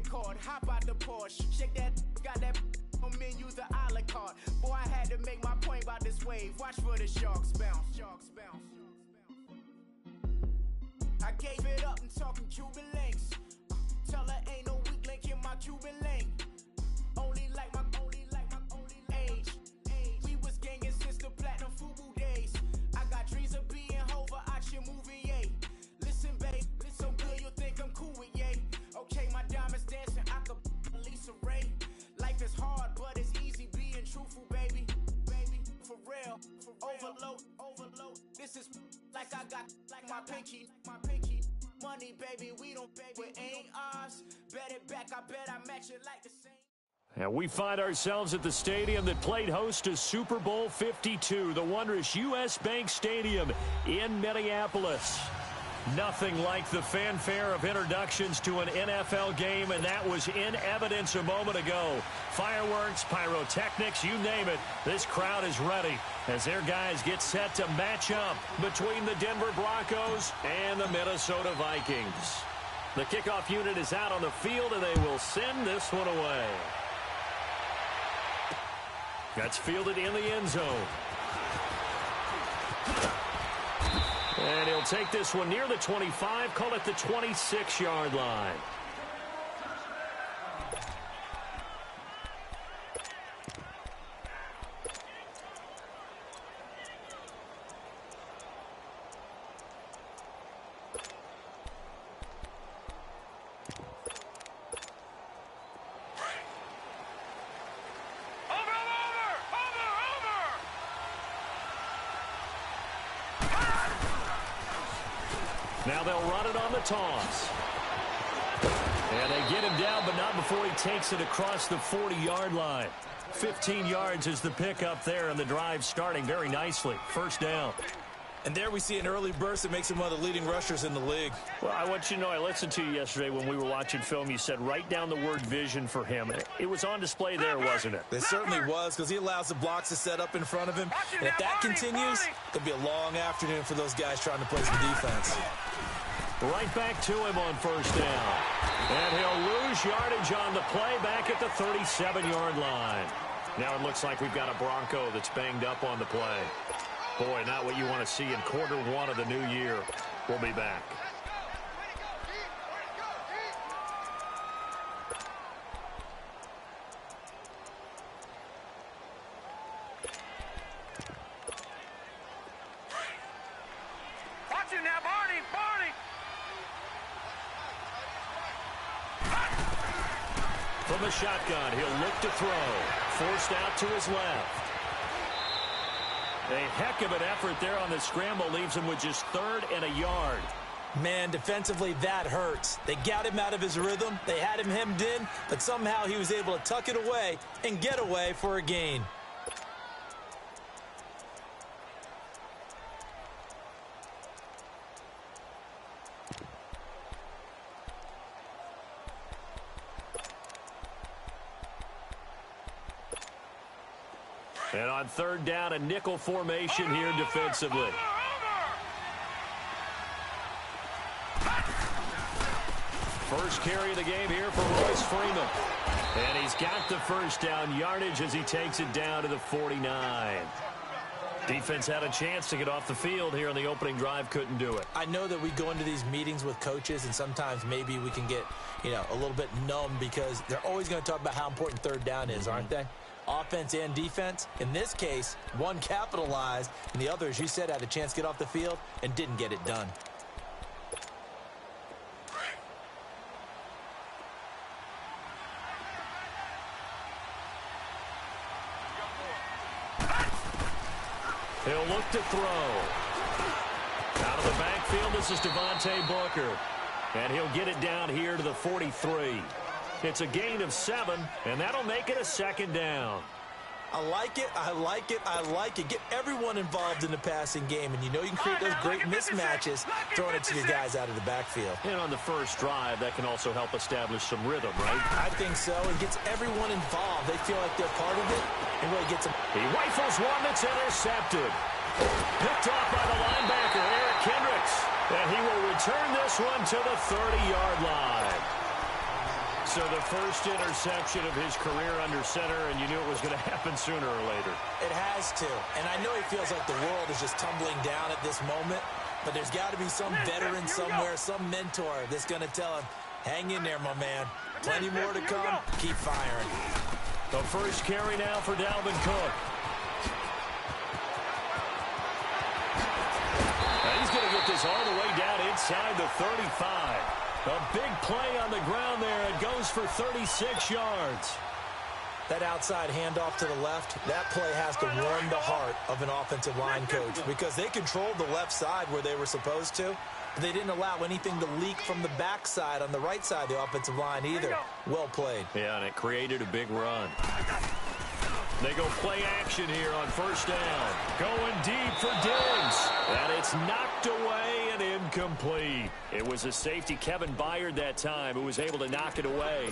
record, hop out the Porsche, shake that, got that menu, the a la carte. Boy, I had to make my point about this wave. Watch for the sharks bounce, sharks bounce. I gave it up and talking Cuban links. Tell her ain't no weak link in my Cuban link. Only like my age. We was gangin' since the platinum FUBU days. I got dreams of being Hova, out your movie, yay. Listen, babe, so good you'll think I'm cool with yay. Okay, my diamonds dancing, I could Lisa Ray. Life is hard, but it's easy being truthful, baby. Baby, for real. Overload. This is like I got like my pinky. Money, baby, we don't pay, but ain't ours. Bet it back, I bet I match it like the same. And we find ourselves at the stadium that played host to Super Bowl 52, the wondrous U.S. Bank Stadium in Minneapolis. Nothing like the fanfare of introductions to an NFL game, and that was in evidence a moment ago. Fireworks, pyrotechnics, you name it, this crowd is ready as their guys get set to match up between the Denver Broncos and the Minnesota Vikings. The kickoff unit is out on the field, and they will send this one away. That's fielded in the end zone. And he'll take this one near the 25, call it the 26-yard line. Now they'll run it on the toss. And they get him down, but not before he takes it across the 40-yard line. 15 yards is the pickup there, and the drive starting very nicely. First down. And there we see an early burst that makes him one of the leading rushers in the league. Well, I want you to know, I listened to you yesterday when we were watching film. You said write down the word vision for him. It was on display there, wasn't it? It certainly was, because he allows the blocks to set up in front of him. And if that continues, it'll be a long afternoon for those guys trying to play some defense. Right back to him on first down. And he'll lose yardage on the play back at the 37-yard line. Now it looks like we've got a Bronco that's banged up on the play. Boy, not what you want to see in quarter one of the new year. We'll be back. Watch it now, Barney! From the shotgun, he'll look to throw. Forced out to his left. A heck of an effort there on the scramble. Leaves him with just 3rd and a yard. Man, defensively, that hurts. They got him out of his rhythm. They had him hemmed in, but somehow he was able to tuck it away and get away for a gain. And on 3rd down, a nickel formation here defensively. First carry of the game here for Royce Freeman. And he's got the first down yardage as he takes it down to the 49. Defense had a chance to get off the field here in the opening drive, couldn't do it. I know that we go into these meetings with coaches, and sometimes maybe we can get, a little bit numb because they're always going to talk about how important 3rd down is, aren't they? Offense and defense. In this case, one capitalized, and the other, as you said, had a chance to get off the field and didn't get it done. He'll look to throw. Out of the backfield, this is Devontae Booker. And he'll get it down here to the 43. It's a gain of 7, and that'll make it a 2nd down. I like it. Get everyone involved in the passing game, and you can create those great mismatches throwing it to your guys out of the backfield. And on the first drive, that can also help establish some rhythm, right? I think so. It gets everyone involved. They feel like they're part of it, and really gets them. He rifles one that's intercepted. Picked off by the linebacker, Eric Kendricks. And he will return this one to the 30-yard line. So the first interception of his career under center, and you knew it was going to happen sooner or later. It has to. And I know he feels like the world is just tumbling down at this moment, but there's got to be some veteran somewhere, some mentor that's going to tell him, hang in there, my man. Plenty more to come. Keep firing. The first carry now for Dalvin Cook. And he's going to get this all the way down inside the 35. A big play on the ground there. It goes for 36 yards. That outside handoff to the left, that play has to warm the heart of an offensive line coach because they controlled the left side where they were supposed to. But they didn't allow anything to leak from the backside on the right side of the offensive line either. Well played. Yeah, and it created a big run. They go play action here on first down. Going deep for Diggs. And it's knocked away and incomplete. It was a safety, Kevin Byard, that time, who was able to knock it away.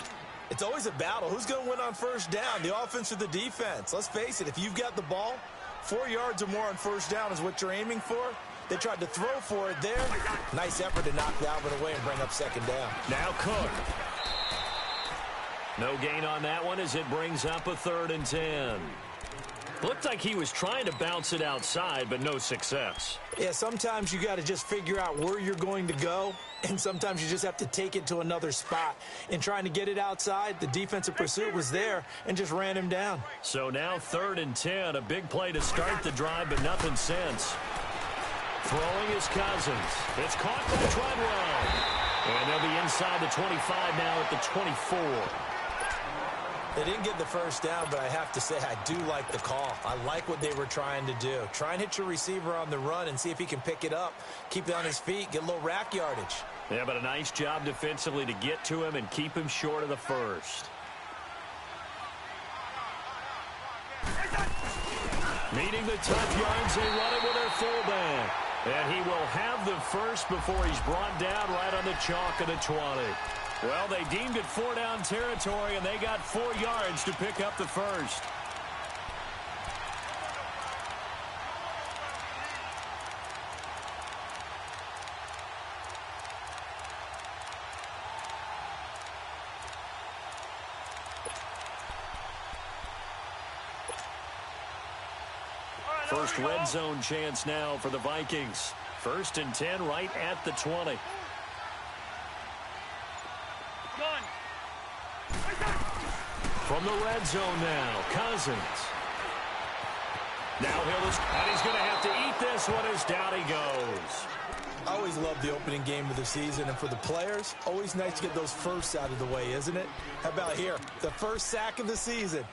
It's always a battle. Who's going to win on first down, the offense or the defense? Let's face it, if you've got the ball, 4 yards or more on first down is what you're aiming for. They tried to throw for it there. Nice effort to knock Dalvin away and bring up second down. Now Cook. No gain on that one as it brings up a 3rd and 10. Looked like he was trying to bounce it outside, but no success. Yeah, sometimes you got to just figure out where you're going to go, and sometimes you just have to take it to another spot. In trying to get it outside, the defensive pursuit was there and just ran him down. So now 3rd and 10, a big play to start the drive, but nothing since. Throwing is Cousins. It's caught by Treadwell. And they'll be inside the 25 now at the 24. They didn't get the first down, but I have to say I do like the call. I like what they were trying to do. Try and hit your receiver on the run and see if he can pick it up. Keep it on his feet, get a little rack yardage. Yeah, but a nice job defensively to get to him and keep him short of the first. Needing the tough yards, they run it with their fullback. And he will have the first before he's brought down right on the chalk of the 20. Well, they deemed it 4-down territory, and they got 4 yards to pick up the first. First red zone chance now for the Vikings. 1st and 10 right at the 20. From the red zone now, Cousins. Now he's going to have to eat this one as down he goes. I always love the opening game of the season, and for the players, always nice to get those firsts out of the way, isn't it? How about here? The first sack of the season.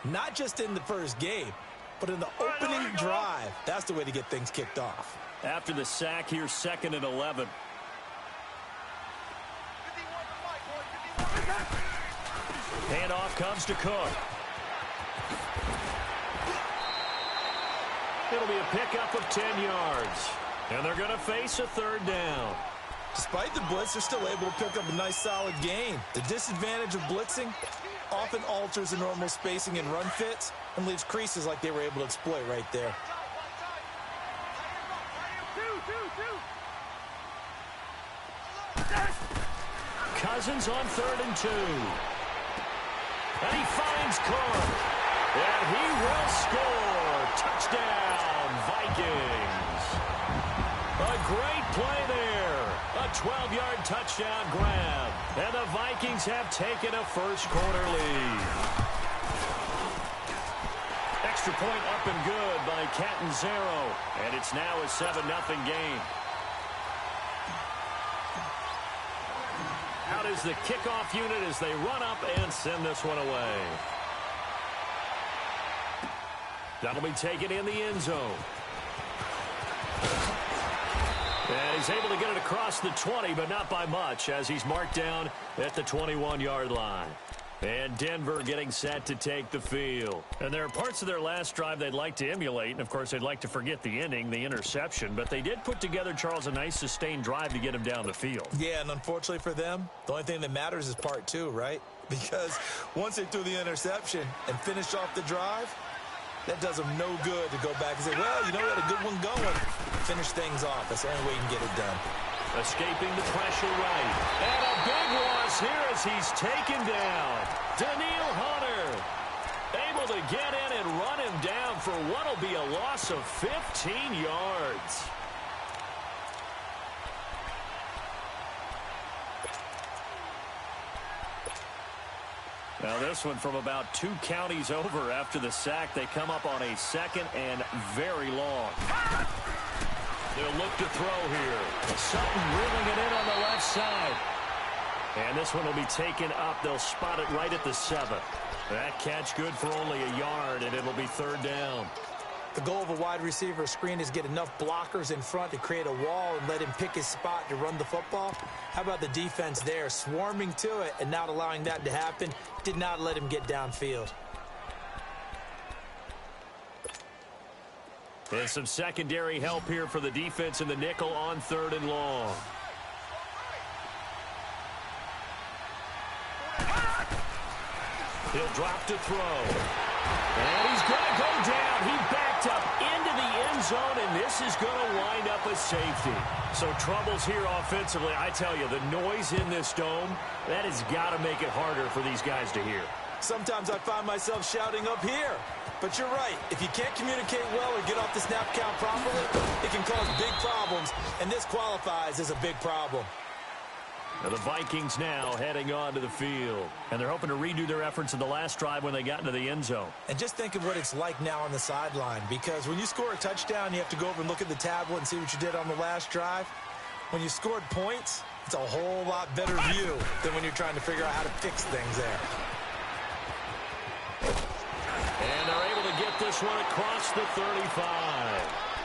Not just in the first game, but in the opening drive. That's the way to get things kicked off. After the sack here, 2nd and 11. Handoff comes to Cook. It'll be a pickup of 10 yards. And they're going to face a 3rd down. Despite the blitz, they're still able to pick up a nice solid gain. The disadvantage of blitzing often alters the normal spacing and run fits and leaves creases like they were able to exploit right there. Cousins on 3rd and 2. And he finds Cook. And he will score. Touchdown, Vikings. A great play there. A 12-yard touchdown grab. And the Vikings have taken a first-quarter lead. Extra point up and good by Catanzaro. And it's now a 7-0 game. Out is the kickoff unit as they run up and send this one away. That'll be taken in the end zone. And he's able to get it across the 20, but not by much, as he's marked down at the 21-yard line. And Denver getting set to take the field. And there are parts of their last drive they'd like to emulate. And, of course, they'd like to forget the ending, the interception. But they did put together, Charles, a nice sustained drive to get him down the field. Yeah, and unfortunately for them, the only thing that matters is part 2, right? Because once they threw the interception and finished off the drive, that does them no good to go back and say, well, you know, we had a good one going. Finish things off. That's the only way you can get it done. Escaping the pressure right. And a big loss here as he's taken down. Danielle Hunter able to get in and run him down for what will be a loss of 15 yards. Now this one from about 2 counties over after the sack. They come up on a second and very long. They'll look to throw here. Sutton reeling it in on the left side. And this one will be taken up. They'll spot it right at the 7. That catch good for only a yard, and it'll be 3rd down. The goal of a wide receiver screen is get enough blockers in front to create a wall and let him pick his spot to run the football. How about the defense there, swarming to it and not allowing that to happen? Did not let him get downfield. And some secondary help here for the defense in the nickel on 3rd and long. He'll drop to throw. And he's going to go down. He backed up into the end zone, and this is going to wind up a safety. So troubles here offensively. I tell you, the noise in this dome, that has got to make it harder for these guys to hear. Sometimes I find myself shouting up here. But you're right. If you can't communicate well or get off the snap count properly, it can cause big problems, and this qualifies as a big problem. Now the Vikings now heading onto the field. And they're hoping to redo their efforts in the last drive when they got into the end zone. And just think of what it's like now on the sideline, because when you score a touchdown, you have to go over and look at the tablet and see what you did on the last drive. When you scored points, it's a whole lot better view than when you're trying to figure out how to fix things there. And they're able to get this one across the 35.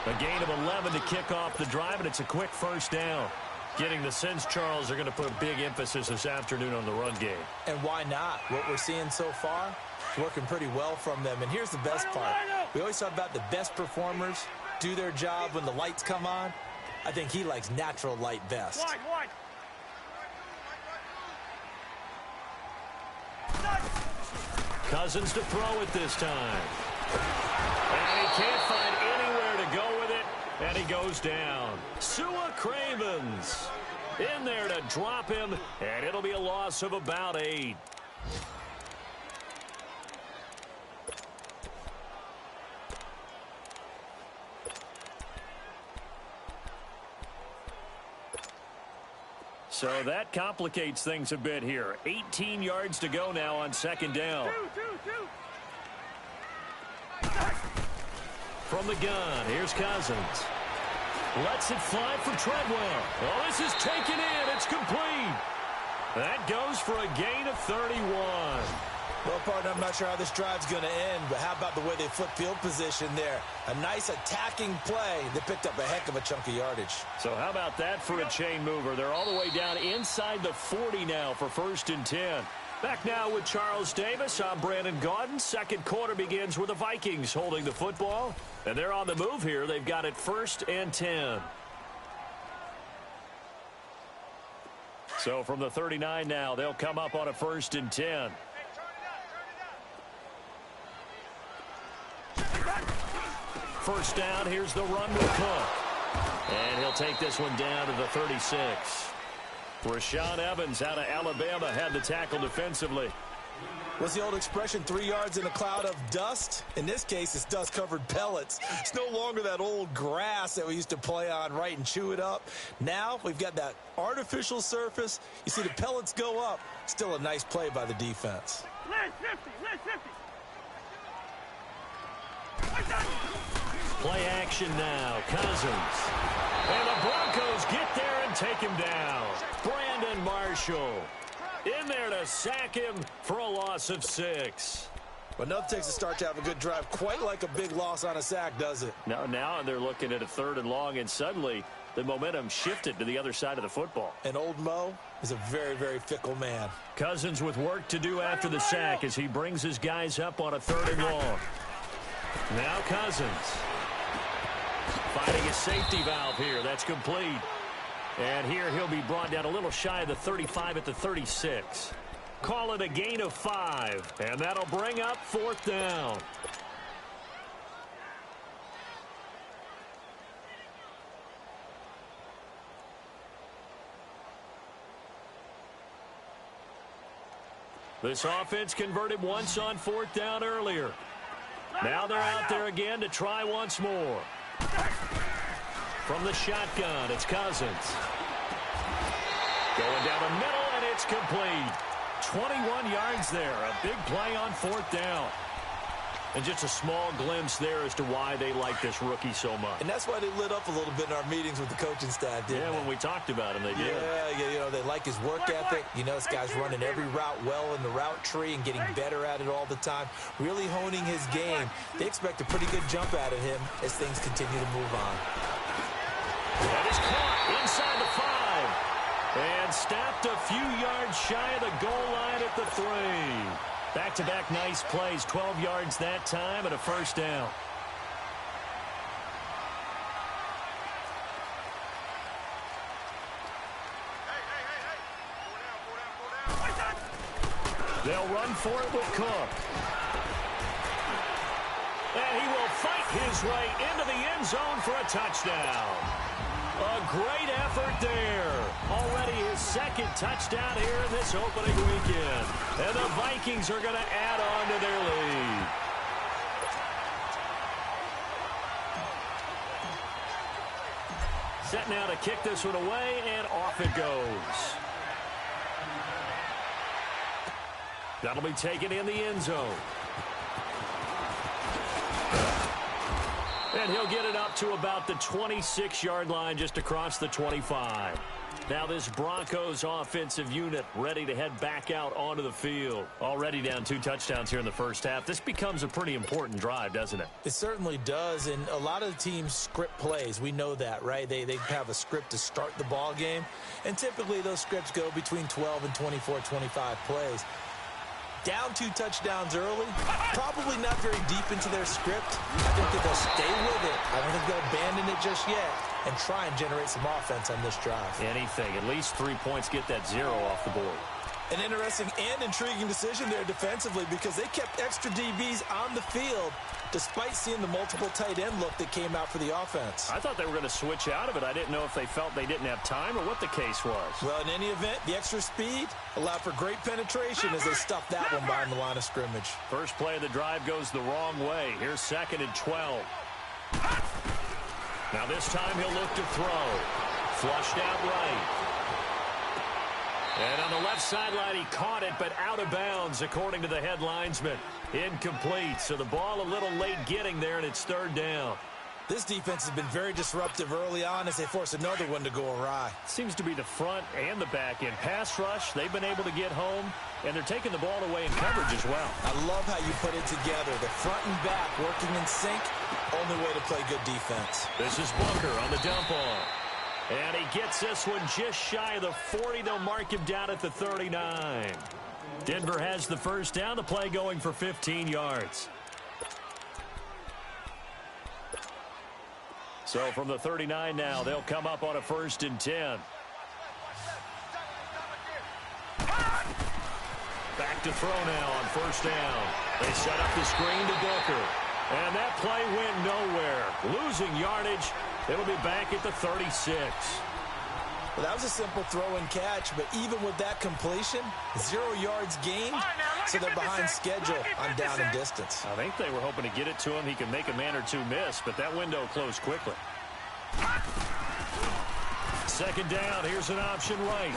A gain of 11 to kick off the drive, and it's a quick 1st down. Getting the sense Charles are going to put a big emphasis this afternoon on the run game. And why not? What we're seeing so far, working pretty well from them. And here's the best part. We always talk about the best performers do their job when the lights come on. I think he likes natural light best. Cousins to throw it this time. And he can't find anywhere to go with it, and he goes down. Sua Cravens in there to drop him, and it'll be a loss of about 8. So that complicates things a bit here. 18 yards to go now on 2nd down. From the gun, here's Cousins. Lets it fly for Treadwell. Oh, this is taken in. It's complete. That goes for a gain of 31. Well, partner, I'm not sure how this drive's going to end, but how about the way they flip field position there? A nice attacking play that picked up a heck of a chunk of yardage. So how about that for a chain mover? They're all the way down inside the 40 now for 1st and 10. Back now with Charles Davis. I'm Brandon Gaudin. 2nd quarter begins with the Vikings holding the football. And they're on the move here. They've got it 1st and 10. So from the 39 now, they'll come up on a 1st and 10. First down, here's the run with Cook. And he'll take this one down to the 36. Rashaan Evans out of Alabama had the tackle defensively. What's the old expression, 3 yards in a cloud of dust? In this case, it's dust-covered pellets. It's no longer that old grass that we used to play on, right, and chew it up. Now we've got that artificial surface. You see the pellets go up. Still a nice play by the defense. Play action now. Cousins. And the Broncos get there and take him down. Brandon Marshall in there to sack him for a loss of 6. But nothing takes a start to have a good drive quite like a big loss on a sack, does it? Now they're looking at a 3rd and long, and suddenly the momentum shifted to the other side of the football. And old Mo is a very, very fickle man. Cousins with work to do after the sack as he brings his guys up on a 3rd and long. Now Cousins finding a safety valve here. That's complete. And here he'll be brought down a little shy of the 35 at the 36. Call it a gain of 5. And that'll bring up 4th down. This offense converted once on 4th down earlier. Now they're out there again to try once more. From the shotgun, it's Cousins. Going down the middle, and it's complete. 21 yards there. A big play on 4th down. And just a small glimpse there as to why they like this rookie so much. And that's why they lit up a little bit in our meetings with the coaching staff, didn't they? When we talked about him, they did. Yeah, they like his work ethic. This guy's running every route well in the route tree and getting better at it all the time, really honing his game. They expect a pretty good jump out of him as things continue to move on. That is caught inside the 5. And stopped a few yards shy of the goal line at the 3. Back-to-back nice plays, 12 yards that time and a first down. They'll run for it with Cook. And he will fight his way into the end zone for a touchdown. A great effort there. Already his 2nd touchdown here in this opening weekend. And the Vikings are going to add on to their lead. Set now to kick this one away, and off it goes. That'll be taken in the end zone. And he'll get it up to about the 26-yard line, just across the 25. Now this Broncos offensive unit ready to head back out onto the field. Already down 2 touchdowns here in the first half. This becomes a pretty important drive, doesn't it? It certainly does, and a lot of the teams script plays. We know that, right? They have a script to start the ball game, and typically those scripts go between 12 and 24, 25 plays. Down 2 touchdowns early, probably not very deep into their script. I think that they'll stay with it. I don't think they'll abandon it just yet and try and generate some offense on this drive. Anything. At least 3 points, get that 0 off the board. An interesting and intriguing decision there defensively because they kept extra DBs on the field despite seeing the multiple tight end look that came out for the offense. I thought they were going to switch out of it. I didn't know if they felt they didn't have time or what the case was. Well, in any event, the extra speed allowed for great penetration as they stuffed that one behind the line of scrimmage. First play of the drive goes the wrong way. Here's 2nd and 12. Now this time he'll look to throw. Flushed out right. And on the left sideline, he caught it, but out of bounds, according to the head linesman. Incomplete, so the ball a little late getting there, and it's 3rd down. This defense has been very disruptive early on as they force another one to go awry. Seems to be the front and the back end. Pass rush, they've been able to get home, and they're taking the ball away in coverage as well. I love how you put it together. The front and back working in sync, only way to play good defense. This is Booker on the dump off. And he gets this one just shy of the 40. They'll mark him down at the 39. Denver has the first down. The play going for 15 yards. So from the 39 now, they'll come up on a 1st and 10. Back to throw now on 1st down. They set up the screen to Booker. And that play went nowhere. Losing yardage. It'll be back at the 36. Well, that was a simple throw and catch, but even with that completion, 0 yards gained, so they're behind schedule on down and distance. I think they were hoping to get it to him. He can make a man or 2 miss, but that window closed quickly. 2nd down. Here's an option right.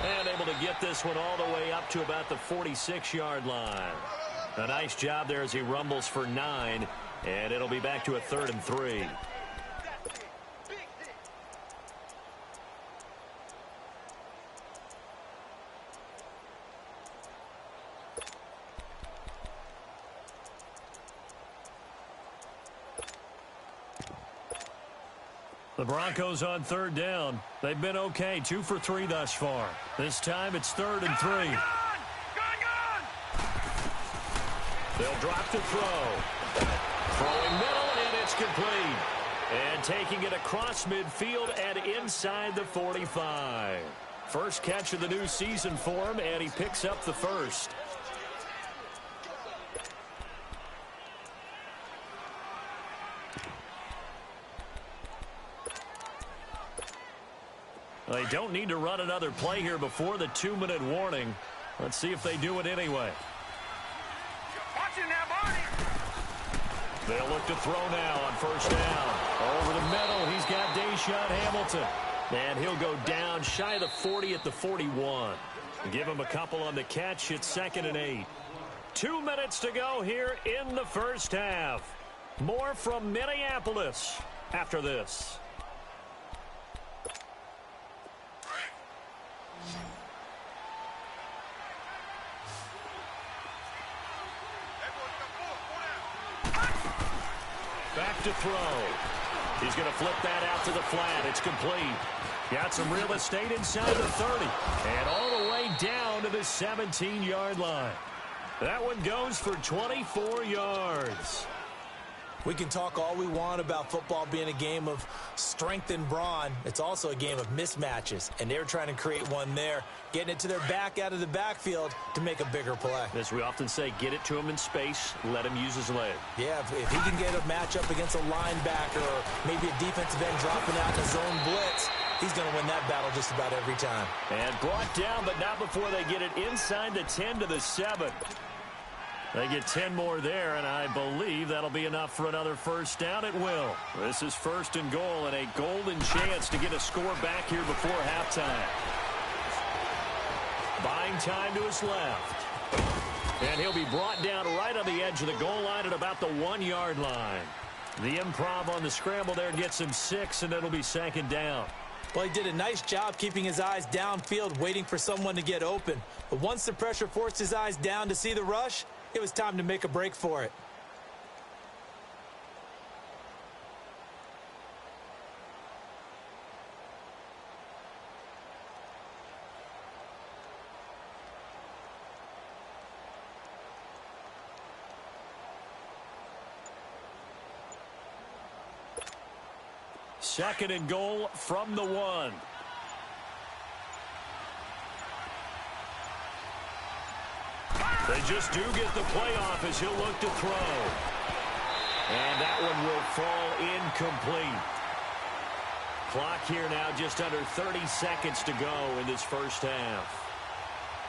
And able to get this one all the way up to about the 46-yard line. A nice job there as he rumbles for 9, and it'll be back to a 3rd and 3. The Broncos on 3rd down. They've been okay, 2 for 3 thus far. This time it's 3rd and 3. They'll drop the throw. Throwing middle, and it's complete. And taking it across midfield and inside the 45. First catch of the new season for him, and he picks up the first. They don't need to run another play here before the 2-minute warning. Let's see if they do it anyway. Watch it now, Barney. They'll look to throw now on first down. Over the middle, he's got Deshaun Hamilton. And he'll go down shy of the 40 at the 41. Give him a couple on the catch. It's 2nd and 8. 2 minutes to go here in the first half. More from Minneapolis after this. Back to throw. He's going to flip that out to the flat. It's complete. Got some real estate inside the 30. And all the way down to the 17-yard line. That one goes for 24 yards. We can talk all we want about football being a game of strength and brawn. It's also a game of mismatches, and they're trying to create one there, getting it to their back out of the backfield to make a bigger play. As we often say, get it to him in space, let him use his leg. Yeah, if he can get a matchup against a linebacker or maybe a defensive end dropping out in a zone blitz, he's going to win that battle just about every time. And brought down, but not before they get it inside the 10 to the 7. They get 10 more there, and I believe that'll be enough for another first down. It will. This is 1st and goal, and a golden chance to get a score back here before halftime. Buying time to his left. And he'll be brought down right on the edge of the goal line at about the 1-yard line. The improv on the scramble there gets him 6, and it'll be 2nd down. Well, he did a nice job keeping his eyes downfield, waiting for someone to get open. But once the pressure forced his eyes down to see the rush, it was time to make a break for it. Second and goal from the 1. They just do get the playoff as he'll look to throw. And that one will fall incomplete. Clock here now just under 30 seconds to go in this first half.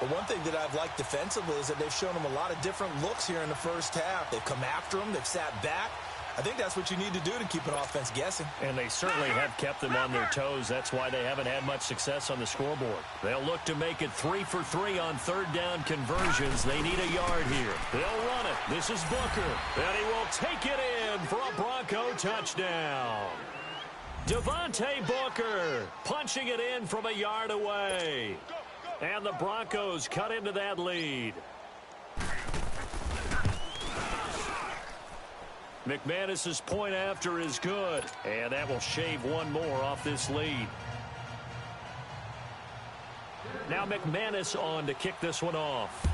But one thing that I've liked defensively is that they've shown him a lot of different looks here in the first half. They've come after him. They've sat back. I think that's what you need to do to keep an offense guessing. And they certainly have kept them on their toes. That's why they haven't had much success on the scoreboard. They'll look to make it 3 for 3 on third down conversions. They need a yard here. They'll run it. This is Booker. And he will take it in for a Bronco touchdown. Devontae Booker punching it in from a yard away. And the Broncos cut into that lead. McManus's point after is good, and that will shave one more off this lead. Now McManus on to kick this one off.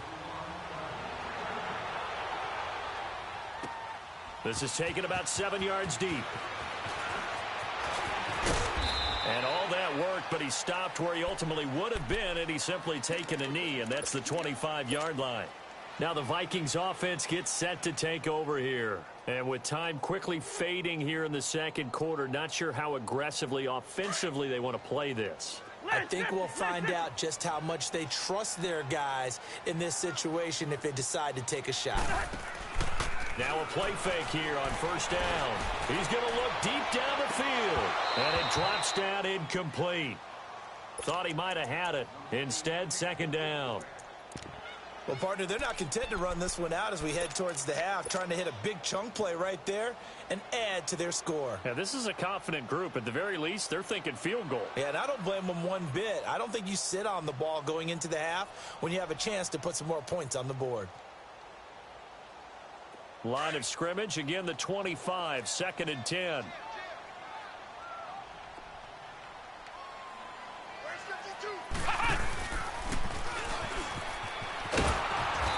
This is taken about 7 yards deep. And all that worked, but he stopped where he ultimately would have been, and he's simply taken a knee, and that's the 25-yard line. Now the Vikings offense gets set to take over here. And with time quickly fading here in the second quarter, not sure how aggressively, offensively they want to play this. I think we'll find out just how much they trust their guys in this situation if they decide to take a shot. Now a play fake here on first down. He's going to look deep down the field. And it drops down incomplete. Thought he might have had it. Instead, second down. Well, partner, they're not content to run this one out as we head towards the half, trying to hit a big chunk play right there and add to their score. Yeah, this is a confident group. At the very least, they're thinking field goal. Yeah, and I don't blame them one bit. I don't think you sit on the ball going into the half when you have a chance to put some more points on the board. Line of scrimmage, again the 25, 2nd and 10.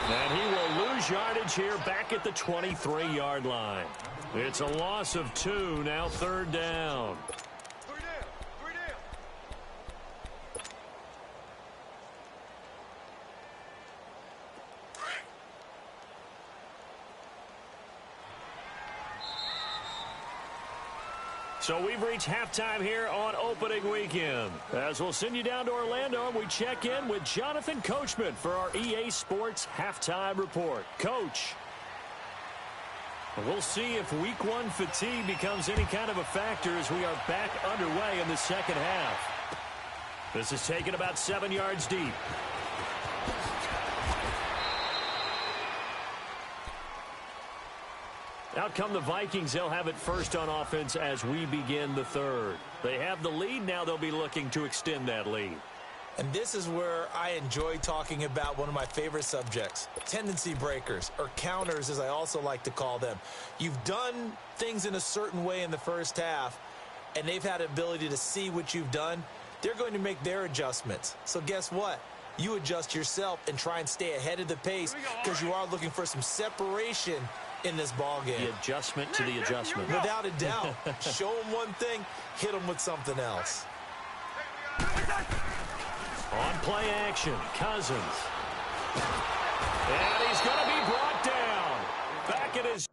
And he will lose yardage here back at the 23-yard line. It's a loss of 2, now third down. So we've reached halftime here on opening weekend. As we'll send you down to Orlando, we check in with Jonathan Coachman for our EA Sports Halftime Report. Coach, we'll see if week one fatigue becomes any kind of a factor as we are back underway in the second half. This is taken about 7 yards deep. Out come the Vikings. They'll have it first on offense as we begin the third. They have the lead. Now they'll be looking to extend that lead. And this is where I enjoy talking about one of my favorite subjects, tendency breakers, or counters as I also like to call them. You've done things in a certain way in the first half, and they've had the ability to see what you've done. They're going to make their adjustments. So guess what? You adjust yourself and try and stay ahead of the pace because you are looking for some separation in this ball game. The adjustment to the adjustment. Without a doubt. Show them one thing, hit them with something else. On play action, Cousins. And he's going to be brought down. Back at his...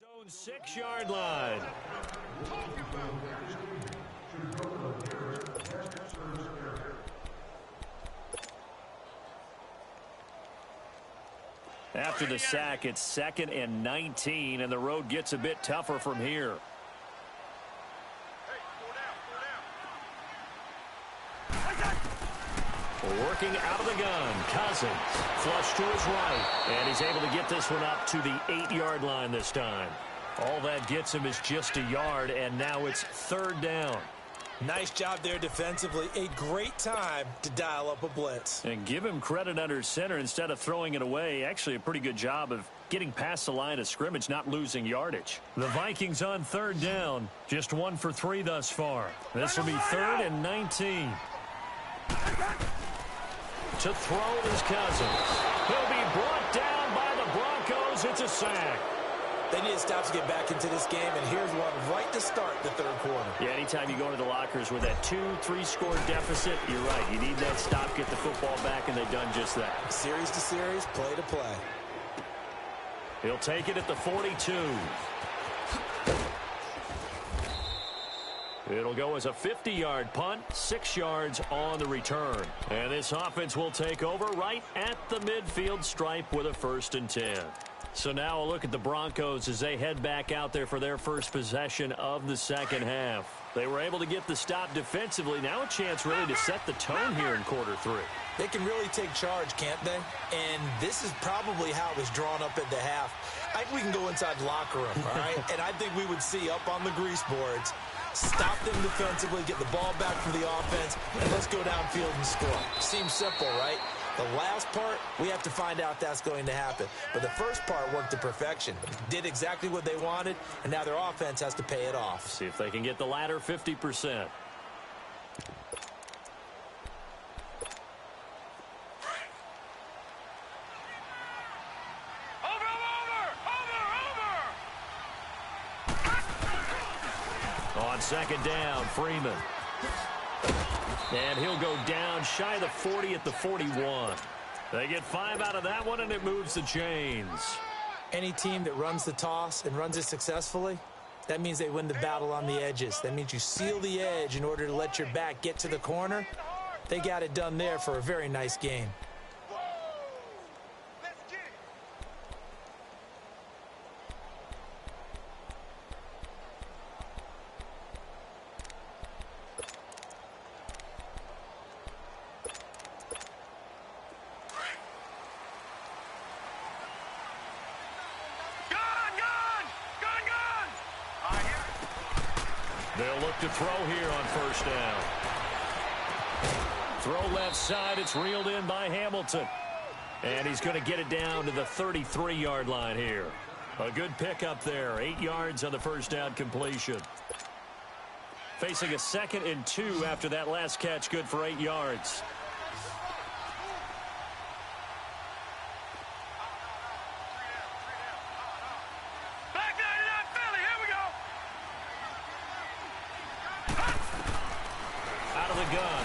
Zone 6-yard line. After the sack, it's 2nd and 19, and the road gets a bit tougher from here. Working out of the gun, Cousins. Flush to his right, and he's able to get this one up to the 8-yard line this time. All that gets him is just a yard, and now it's 3rd down. Nice job there defensively. A great time to dial up a blitz. And give him credit under center instead of throwing it away. Actually, a pretty good job of getting past the line of scrimmage, not losing yardage. The Vikings on 3rd down. Just 1 for 3 thus far. This will be 3rd and 19. To throw is Cousins. He'll be brought down by the Broncos. It's a sack. They need to stop to get back into this game, and here's one right to start the 3rd quarter. Yeah, anytime you go into the lockers with that 2-3 score deficit, you're right. You need that stop, get the football back, and they've done just that. Series to series, play to play. He'll take it at the 42. It'll go as a 50-yard punt, 6 yards on the return. And this offense will take over right at the midfield stripe with a 1st and 10. So now a look at the Broncos as they head back out there for their first possession of the second half. They were able to get the stop defensively. Now a chance really to set the tone here in quarter 3. They can really take charge, can't they? And this is probably how it was drawn up at the half. I think we can go inside the locker room, all right? And I think we would see up on the grease boards, stop them defensively, get the ball back for the offense, and let's go downfield and score. Seems simple, right? The last part, we have to find out if that's going to happen. But the first part worked to perfection. Did exactly what they wanted, and now their offense has to pay it off. See if they can get the latter 50%. On 2nd down, Freeman. And he'll go down shy of the 40 at the 41. They get 5 out of that one, and it moves the chains. Any team that runs the toss and runs it successfully, that means they win the battle on the edges. That means you seal the edge in order to let your back get to the corner. They got it done there for a very nice game. They'll look to throw here on first down. Throw left side. It's reeled in by Hamilton. And he's going to get it down to the 33-yard line here. A good pickup there. 8 yards on the first down completion. Facing a 2nd and 2 after that last catch. Good for 8 yards.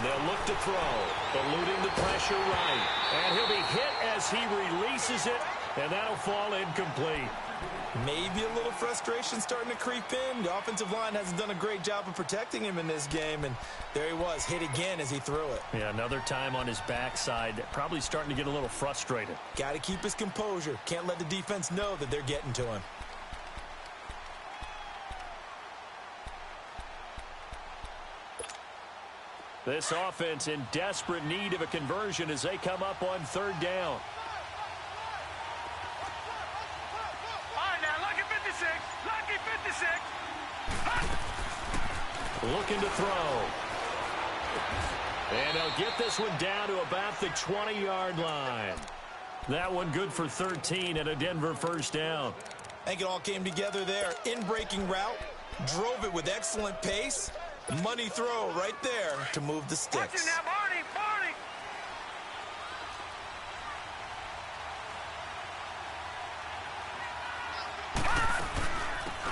They'll look to throw, eluding the pressure right. And he'll be hit as he releases it, and that'll fall incomplete. Maybe a little frustration starting to creep in. The offensive line hasn't done a great job of protecting him in this game, and there he was, hit again as he threw it. Yeah, another time on his backside, probably starting to get a little frustrated. Got to keep his composure. Can't let the defense know that they're getting to him. This offense in desperate need of a conversion as they come up on 3rd down. All right, now, lucky 56. Lucky 56. Looking to throw. And they'll get this one down to about the 20-yard line. That one good for 13 and a Denver first down. I think it all came together there. In-breaking route. Drove it with excellent pace. Money throw right there to move the sticks. Watch it now, Barney, Barney.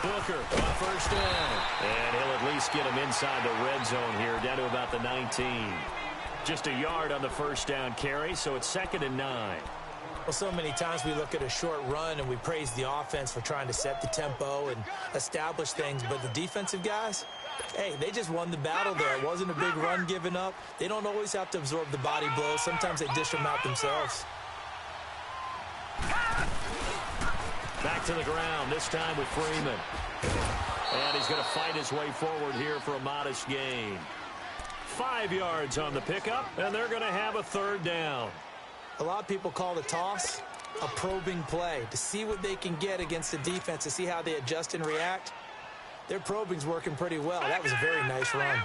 Booker on first down. And he'll at least get him inside the red zone here, down to about the 19. Just a yard on the first down carry, so it's 2nd and 9. Well, so many times we look at a short run and we praise the offense for trying to set the tempo and establish things, but the defensive guys, hey, they just won the battle there. It wasn't a big run given up. They don't always have to absorb the body blows. Sometimes they dish them out themselves. Back to the ground, this time with Freeman. And he's going to fight his way forward here for a modest gain. 5 yards on the pickup, and they're going to have a 3rd down. A lot of people call the toss a probing play to see what they can get against the defense, to see how they adjust and react. Their probing's working pretty well. That was a very nice run.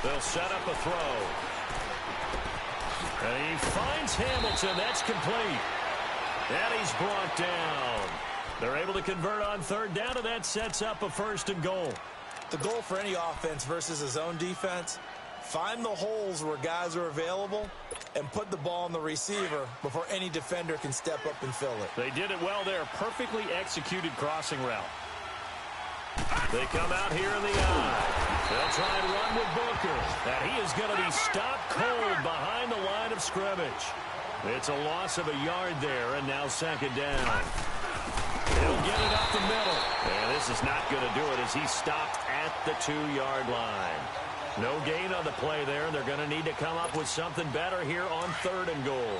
They'll set up a throw. And he finds Hamilton. That's complete. And he's brought down. They're able to convert on 3rd down, and that sets up a 1st and goal. The goal for any offense versus a zone defense, find the holes where guys are available and put the ball on the receiver before any defender can step up and fill it. They did it well there. Perfectly executed crossing route. They come out here in the eye. They'll try and run with Booker. And he is going to be stopped cold behind the line of scrimmage. It's a loss of a yard there, and now 2nd down. He'll get it up the middle. And this is not going to do it as he's stopped at the 2-yard line. No gain on the play there. They're going to need to come up with something better here on 3rd and goal.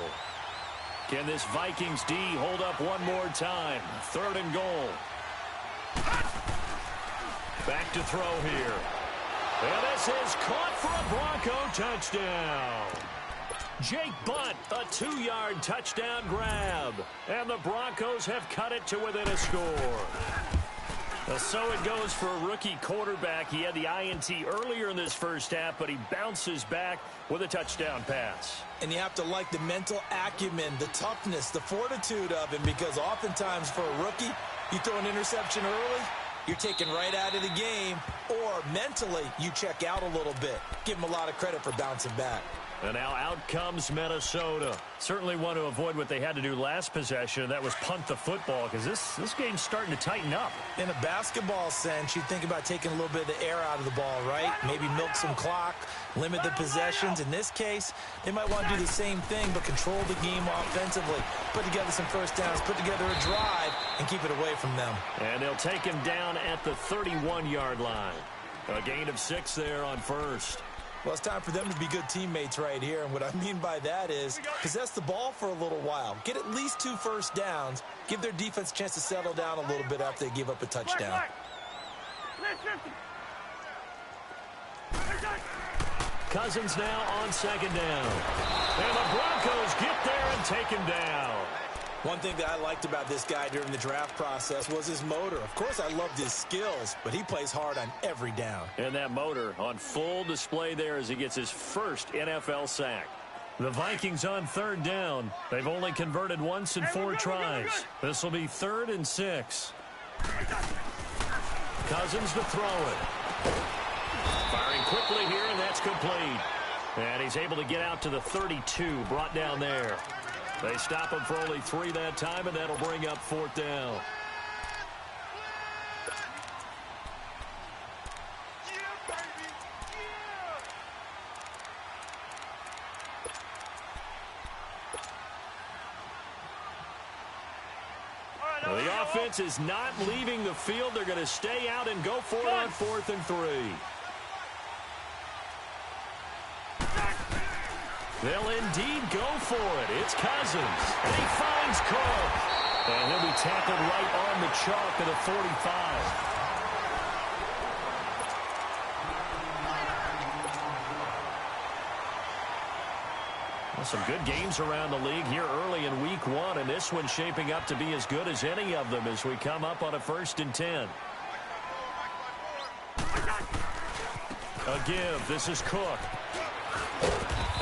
Can this Vikings D hold up one more time? 3rd and goal. Back to throw here. And this is caught for a Bronco touchdown. Jake Butt, a 2-yard touchdown grab. And the Broncos have cut it to within a score. So it goes for a rookie quarterback. He had the INT earlier in this first half, but he bounces back with a touchdown pass. And you have to like the mental acumen, the toughness, the fortitude of him, because oftentimes for a rookie, you throw an interception early, you're taken right out of the game, or mentally you check out a little bit. Give him a lot of credit for bouncing back. And now out comes Minnesota. Certainly want to avoid what they had to do last possession, and that was punt the football, because this game's starting to tighten up. In a basketball sense, you think about taking a little bit of the air out of the ball, right? Maybe milk some clock, limit the possessions. In this case, they might want to do the same thing, but control the game offensively. Put together some first downs, put together a drive, and keep it away from them. And they'll take him down at the 31-yard line. A gain of 6 there on first. Well, it's time for them to be good teammates right here. And what I mean by that is possess the ball for a little while. Get at least 2 first downs. Give their defense a chance to settle down a little bit after they give up a touchdown. Cousins now on 2nd down. And the Broncos get there and take him down. One thing that I liked about this guy during the draft process was his motor. Of course, I loved his skills, but he plays hard on every down. And that motor on full display there as he gets his first NFL sack. The Vikings on third down. They've only converted once in 4 tries. This will be 3rd and 6. Cousins to throw it. Firing quickly here, and that's complete. And he's able to get out to the 32, brought down there. They stop him for only 3 that time, and that'll bring up 4th down. Well, the offense is not leaving the field. They're going to stay out and go for it on 4th and 3. They'll indeed go for it. It's Cousins. And he finds Cook. And he'll be tackled right on the chalk at the 45. Well, some good games around the league here early in week 1. And this one's shaping up to be as good as any of them as we come up on a 1st and 10. A give. This is Cook.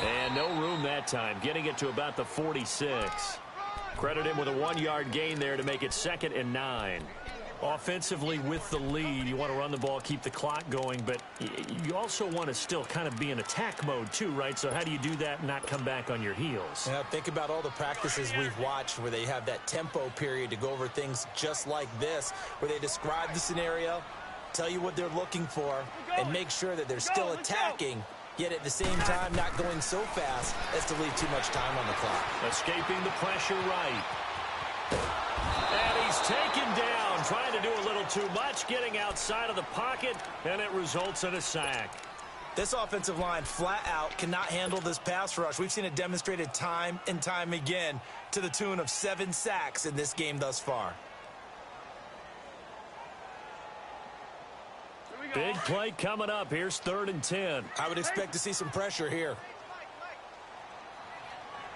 And no room that time, getting it to about the 46. Credit him with a 1-yard gain there to make it 2nd and 9. Offensively with the lead, you want to run the ball, keep the clock going, but you also want to still kind of be in attack mode too, right? So how do you do that and not come back on your heels? Yeah, think about all the practices we've watched where they have that tempo period to go over things just like this, where they describe the scenario, tell you what they're looking for, and make sure that they're still attacking, yet at the same time not going so fast as to leave too much time on the clock. Escaping the pressure right. And he's taken down, trying to do a little too much, getting outside of the pocket, and it results in a sack. This offensive line flat out cannot handle this pass rush. We've seen it demonstrated time and time again to the tune of 7 sacks in this game thus far. Big play coming up. Here's 3rd and 10. I would expect to see some pressure here.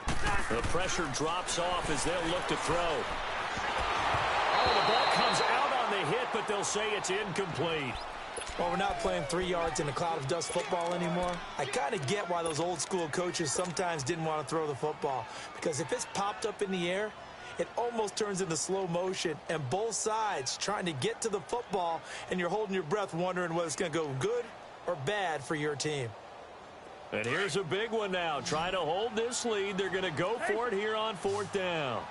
The pressure drops off as they'll look to throw. Oh, the ball comes out on the hit, but they'll say it's incomplete. Well, we're not playing 3 yards in a cloud of dust football anymore. I kind of get why those old school coaches sometimes didn't want to throw the football. Because if it's popped up in the air, it almost turns into slow motion, and both sides trying to get to the football, and you're holding your breath wondering whether it's going to go good or bad for your team. And here's a big one now. Trying to hold this lead. They're going to go for it here on 4th down.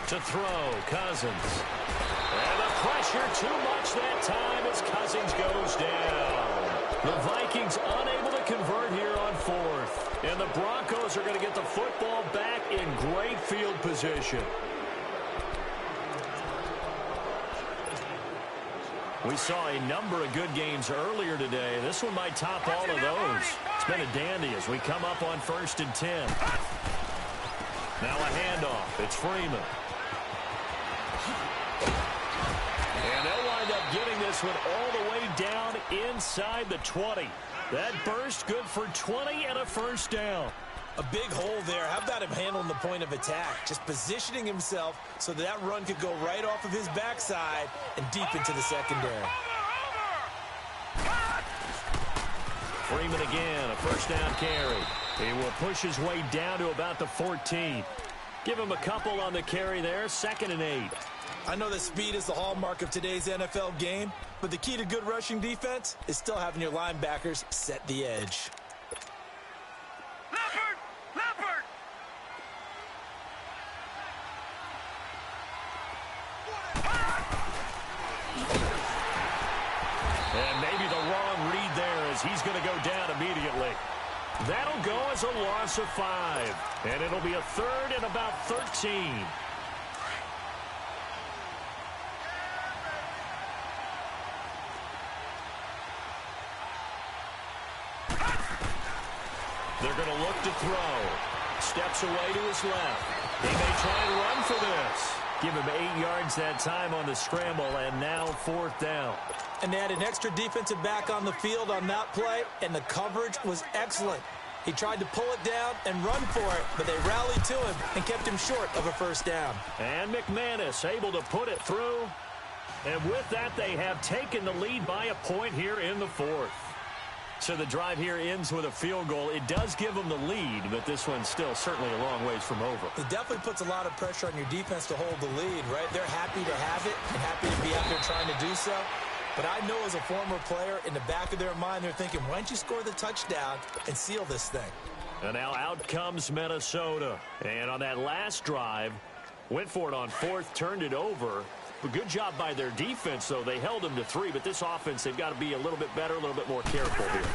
To throw, Cousins. And the pressure too much that time as Cousins goes down. The Vikings unable to convert here on 4th. And the Broncos are going to get the football back in great field position. We saw a number of good games earlier today. This one might top all of those. It's been a dandy as we come up on 1st and 10. Now a handoff. It's Freeman. And they'll wind up getting this one all the way down inside the 20. That burst good for 20 and a 1st down. A big hole there. How about him handling the point of attack? Just positioning himself so that run could go right off of his backside and deep into the secondary. Freeman again, a 1st down carry. He will push his way down to about the 14. Give him a couple on the carry there, 2nd and 8. I know that speed is the hallmark of today's NFL game, but the key to good rushing defense is still having your linebackers set the edge. Leopard! And maybe the wrong read there as he's going to go down immediately. That'll go as a loss of 5. And it'll be a 3rd and about 13. They're going to look to throw. Steps away to his left. He may try and run for this. Give him 8 yards that time on the scramble, and now 4th down. And they had an extra defensive back on the field on that play, and the coverage was excellent. He tried to pull it down and run for it, but they rallied to him and kept him short of a first down. And McManus able to put it through. And with that, they have taken the lead by a point here in the fourth. So the drive here ends with a field goal. It does give them the lead, but this one's still certainly a long ways from over. It definitely puts a lot of pressure on your defense to hold the lead, right? They're happy to have it and happy to be out there trying to do so. But I know as a former player, in the back of their mind, they're thinking, why don't you score the touchdown and seal this thing? And now out comes Minnesota. And on that last drive, went for it on fourth, turned it over. But good job by their defense, though. They held them to 3, but this offense, they've got to be a little bit better, a little bit more careful here.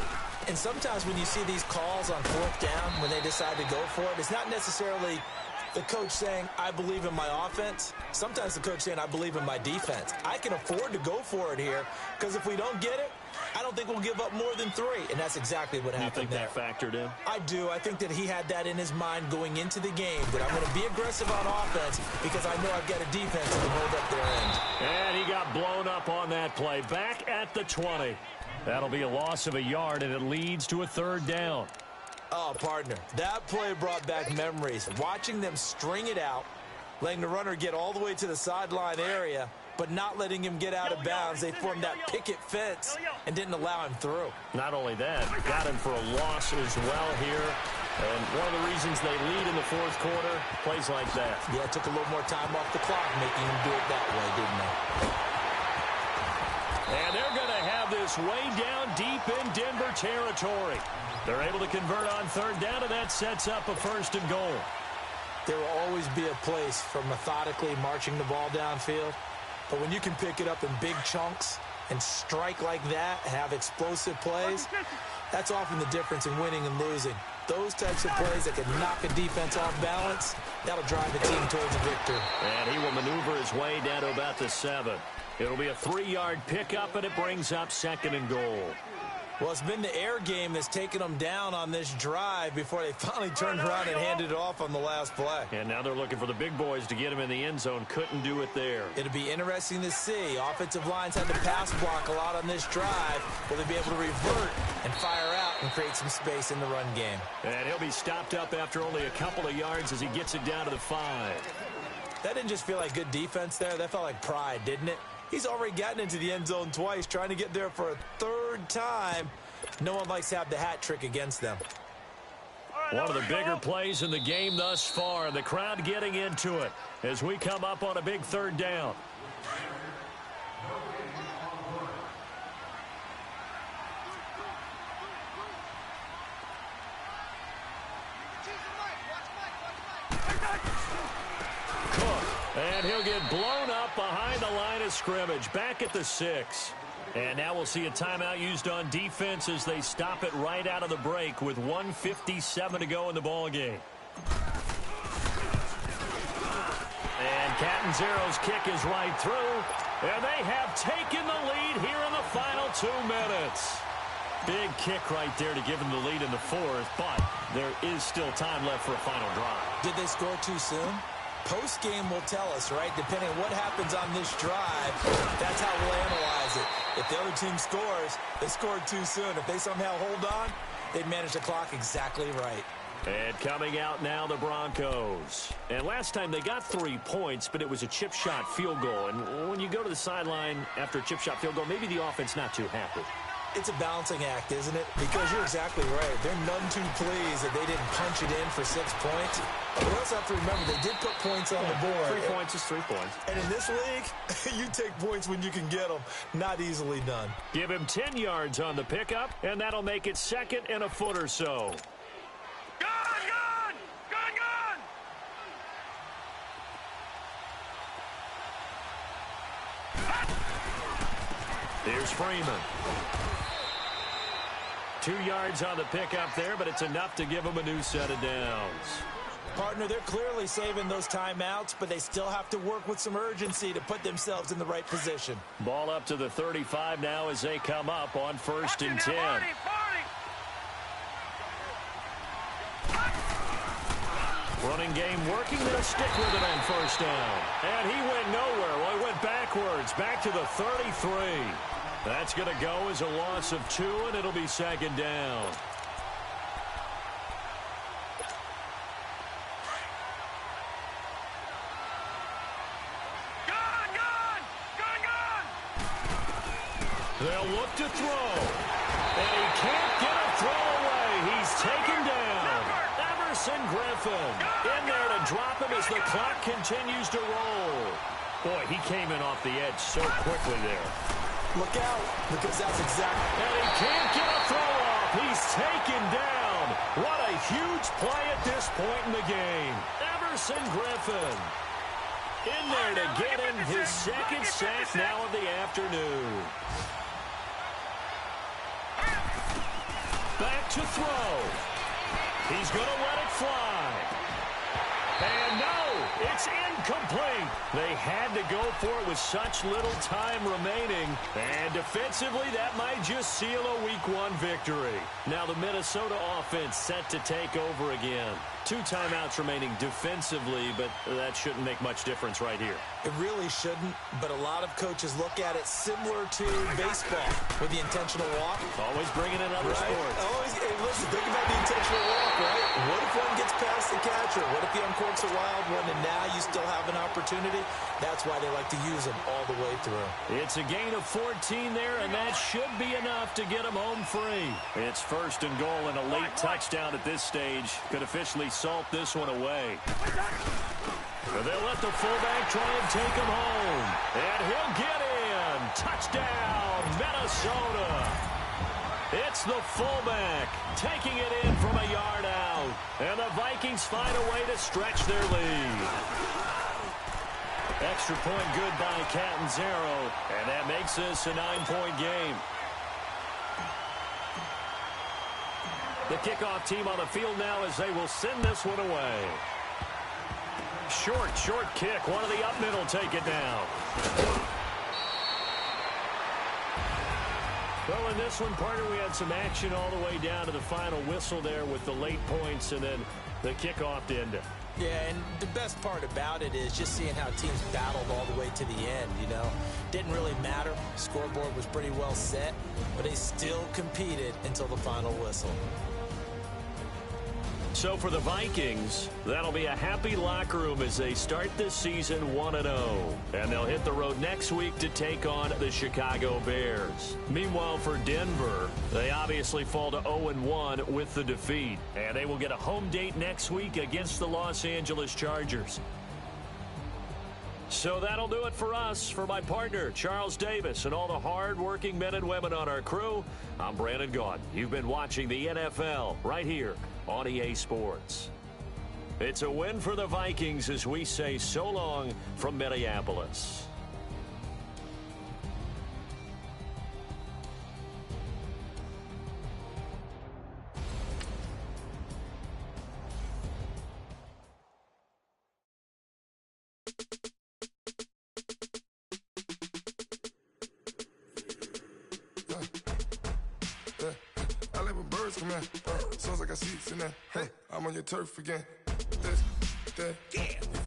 And sometimes when you see these calls on fourth down, when they decide to go for it, it's not necessarily the coach saying, I believe in my offense. Sometimes the coach saying, I believe in my defense. I can afford to go for it here because if we don't get it, I don't think we'll give up more than 3. And that's exactly what happened there. You think that factored in? I do. I think that he had that in his mind going into the game, that I'm going to be aggressive on offense because I know I've got a defense that can hold up their end. And he got blown up on that play. Back at the 20. That'll be a loss of a yard, and it leads to a third down. Oh, partner, that play brought back memories. Watching them string it out, letting the runner get all the way to the sideline area, but not letting him get out of bounds. They formed that picket fence and didn't allow him through. Not only that, got him for a loss as well here. And one of the reasons they lead in the fourth quarter, plays like that. Yeah, it took a little more time off the clock, making him do it that way, didn't they? And they're going to have this way down deep in Denver territory. They're able to convert on third down, and that sets up a first and goal. There will always be a place for methodically marching the ball downfield. But when you can pick it up in big chunks and strike like that, have explosive plays, that's often the difference in winning and losing. Those types of plays that can knock a defense off balance, that'll drive the team towards a victory. And he will maneuver his way down to about the 7. It'll be a 3-yard pickup, and it brings up second and goal. Well, it's been the air game that's taken them down on this drive before they finally turned around and handed it off on the last play. And now they're looking for the big boys to get him in the end zone. Couldn't do it there. It'll be interesting to see. Offensive lines had to pass block a lot on this drive. Will they be able to revert and fire out and create some space in the run game? And he'll be stopped up after only a couple of yards as he gets it down to the 5. That didn't just feel like good defense there. That felt like pride, didn't it? He's already gotten into the end zone twice, trying to get there for a third time. No one likes to have the hat trick against them. One of the bigger plays in the game thus far. The crowd getting into it as we come up on a big third down. And he'll get blown up behind the line of scrimmage. Back at the 6. And now we'll see a timeout used on defense as they stop it right out of the break with 1:57 to go in the ballgame. And Catanzaro's kick is right through. And they have taken the lead here in the final 2 minutes. Big kick right there to give them the lead in the fourth, but there is still time left for a final drive. Did they score too soon? Post-game will tell us, right? Depending on what happens on this drive, that's how we'll analyze it. If the other team scores, they scored too soon. If they somehow hold on, they've managed the clock exactly right. And coming out now, the Broncos. And last time they got 3 points, but it was a chip shot field goal. And when you go to the sideline after a chip shot field goal, maybe the offense not too happy. It's a balancing act, isn't it? Because you're exactly right. They're none too pleased that they didn't punch it in for 6 points. But we also have to remember they did put points on the board. 3 points is 3 points. And in this league, you take points when you can get them. Not easily done. Give him 10 yards on the pickup, and that'll make it second and a foot or so. Here's Freeman. 2 yards on the pickup there, but it's enough to give them a new set of downs. Partner, they're clearly saving those timeouts, but they still have to work with some urgency to put themselves in the right position. Ball up to the 35 now as they come up on 1st and 10. Running game working. They'll stick with it on 1st down. And he went nowhere. Well, he went backwards, back to the 33. That's going to go as a loss of 2, and it'll be 2nd down. They'll look to throw. And he can't get a throw away. He's taken down. Everson Griffin in there to drop him as the clock continues to roll. Boy, he came in off the edge so quickly there. Look out, because that's exactly... And he can't get a throw off. He's taken down. What a huge play at this point in the game. Everson Griffin in there to get him his second sack now of the afternoon. Back to throw. He's going to let it fly. And no, it's incomplete. They had to go for it with such little time remaining. And defensively, that might just seal a Week 1 victory. Now the Minnesota offense set to take over again. 2 timeouts remaining defensively, but that shouldn't make much difference right here. It really shouldn't, but a lot of coaches look at it similar to baseball with the intentional walk. Always bringing in other sports. Always, hey, listen, think about the intentional walk, right? What if one gets past the catcher? What if he uncorks a wild one and now you still have an opportunity? That's why they like to use them all the way through. It's a gain of 14 there, and that should be enough to get them home free. It's 1st and goal, and a late touchdown at this stage could officially salt this one away. They'll let the fullback try and take him home. And he'll get in. Touchdown, Minnesota. It's the fullback taking it in from a yard out. And the Vikings find a way to stretch their lead. Extra point good by Catanzaro. And that makes this a 9-point game. The kickoff team on the field now as they will send this one away. Short kick. One of the up middle take it down. Well, in this one, partner, we had some action all the way down to the final whistle there with the late points and then the kickoff to end it. Yeah, and the best part about it is just seeing how teams battled all the way to the end, you know. Didn't really matter. Scoreboard was pretty well set, but they still competed until the final whistle. So for the Vikings, that'll be a happy locker room as they start this season 1-0. And they'll hit the road next week to take on the Chicago Bears. Meanwhile, for Denver, they obviously fall to 0-1 with the defeat. And they will get a home date next week against the Los Angeles Chargers. So that'll do it for us. For my partner, Charles Davis, and all the hard-working men and women on our crew, I'm Brandon Gaudin. You've been watching the NFL right here on EA Sports. It's a win for the Vikings as we say so long from Minneapolis. Sounds like I see it in there. Hey, I'm on your turf again. This, that, yeah.